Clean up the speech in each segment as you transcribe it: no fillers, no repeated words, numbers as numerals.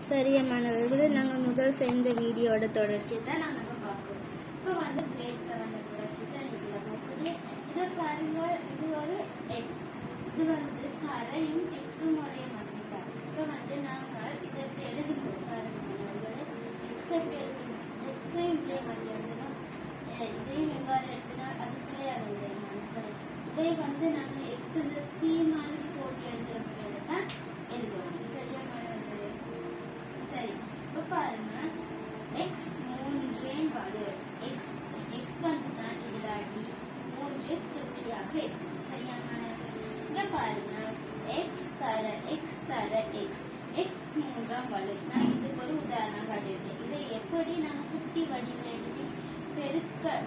சரியா மாணவர்களே, நாங்கள் முதல் செய்த வீடியோட தொடர்ச்சி தான் நாங்கள் இப்போ பார்க்குறோம். இப்போ வந்து கிரேட் 7 தொடர்ச்சி தான் இதில் பார்க்குது. இதை பாருங்க, இது ஒரு எக்ஸ், இது வந்து தரையும் எக்ஸும் ஒரே மாதிரி தான். இப்போ வந்து நாங்கள் இதை எப்படி எழுதுவோம் பாருங்க மாணவர்களே, எக்ஸ் எப்படி எழுதணும், எக்ஸையும் இதே மாதிரி எழுதணும், இதையும் எவ்வாறு எழுதினால் அதுக்குள்ளே எழுதுறேன் மாணவர்களே. இதை வந்து நாங்கள் எக்ஸ் இந்த சி மாதிரி போட்டு எழுதுற முறையில தான் எழுதுவோம். சரியா மாணவர்களே? சரி, இப்போ பாருங்க, எக்ஸ் 3 வலு, எக்ஸ் வந்து தான் இதுல அடி 3 சுற்றியாக இருக்கு. சரியா மாணவர்களே? இங்க பாருங்க, எக்ஸ் தர எக்ஸ் 3ஆம் வலு. நான் இதுக்கு ஒரு உதாரணம் காட்டியிருக்கேன். இதை எப்படி நாங்கள் சுட்டி வடிவில் எழுதி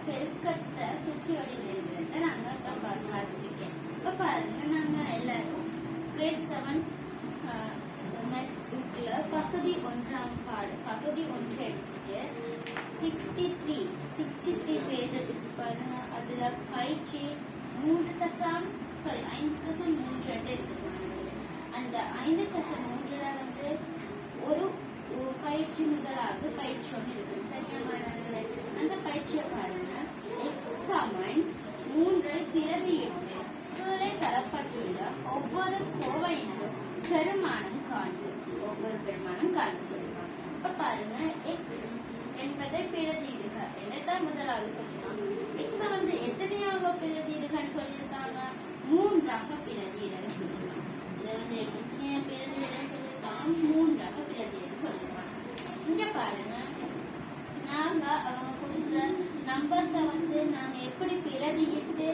பெருக்கத்தை சுட்டி வடிவில் எழுதுறத நாங்கள் இப்போ பார்த்துருக்கேன். இப்போ பாருங்க, நாங்கள் எல்லாரும் கிரேட் 7 மேக்ஸ் புக்ல பகுதி 1ஆம் பகுதி 1 எடுத்துட்டு 63 பேஜ் எடுத்து பாருங்க. அதுல பயிற்சி 5.32 இருக்கு. அந்த 5.3ல வந்து ஒரு பயிற்சி முதலாவது பயிற்சி ஒன்று இருக்குது. சரியா மாணவர்களே? அந்த பயிற்சியை பாருங்க. எக்ஸ் சமன் 3 பிரதியிட்டு கீழே தரப்பட்டுள்ள ஒவ்வொரு கோவையினரும் பெருமானம் காண்பு, ஒவ்வொரு பெருமானம் காண்பு சொல்லிருக்காங்க. இப்ப பாருங்க, எக்ஸ் என்பதை பிரதியிடுக என்னதான் முதலாவது சொல்லிருக்காங்க. எக்ஸ வந்து எத்தனையாக பிரதியிடுகன்னு சொல்லியிருக்காங்க, 3ஆக பிரதியிட சொல்லிருக்காங்க. இதை வந்து எத்தனையா பிரதியிட சொல்லியிருக்காங்க, 3ஆக பிரதியிட சொல்லியிருக்காங்க. இங்க பாருங்க, நாங்க அவங்க கொடுத்த நம்பர்ஸ வந்து நாங்க எப்படி பிரதியிட்டு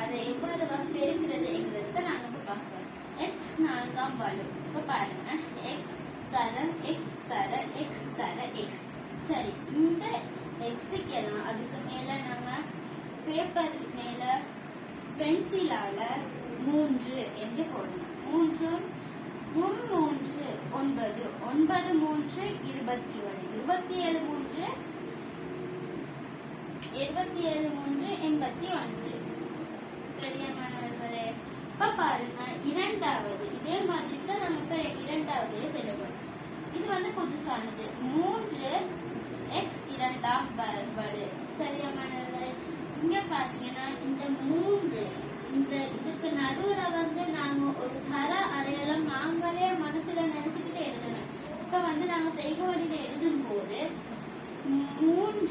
அதை எவ்வாறு பெருக்கிறது என்கிறத நாங்க இப்ப பார்க்கிறோம். எக்ஸ் 4ஆம் வலு. இப்ப பாருங்க, எக்ஸ் தர எக்ஸ். சரி, இந்த எக்ஸுக்கு எல்லாம் அதுக்கு மேல நாங்க பேப்பர் மேல பென்சிலால 3 என்று போடணும். 3 3 9 9 3 27 27 3 81. சரியா மாணவர்களே? இப்ப பாருங்க, இரண்டாவது இதே மாதிரி தான் நாங்க இப்ப இரண்டாவதே செல்லப்படும். இது வந்து புதுசானது, 3 எக்ஸ் 2ஆம் வலு. சரியா மாணவர்களே? இங்க பாத்தீங்கன்னா இந்த 3 இந்த இதுக்கு நடுவுல வந்து நாங்க ஒரு தர அடையாளம் நாங்களே மனசுல நினைச்சுக்கிட்டு எழுதணும். இப்ப வந்து நாங்க செய்க வழியில எழுதும் போது 3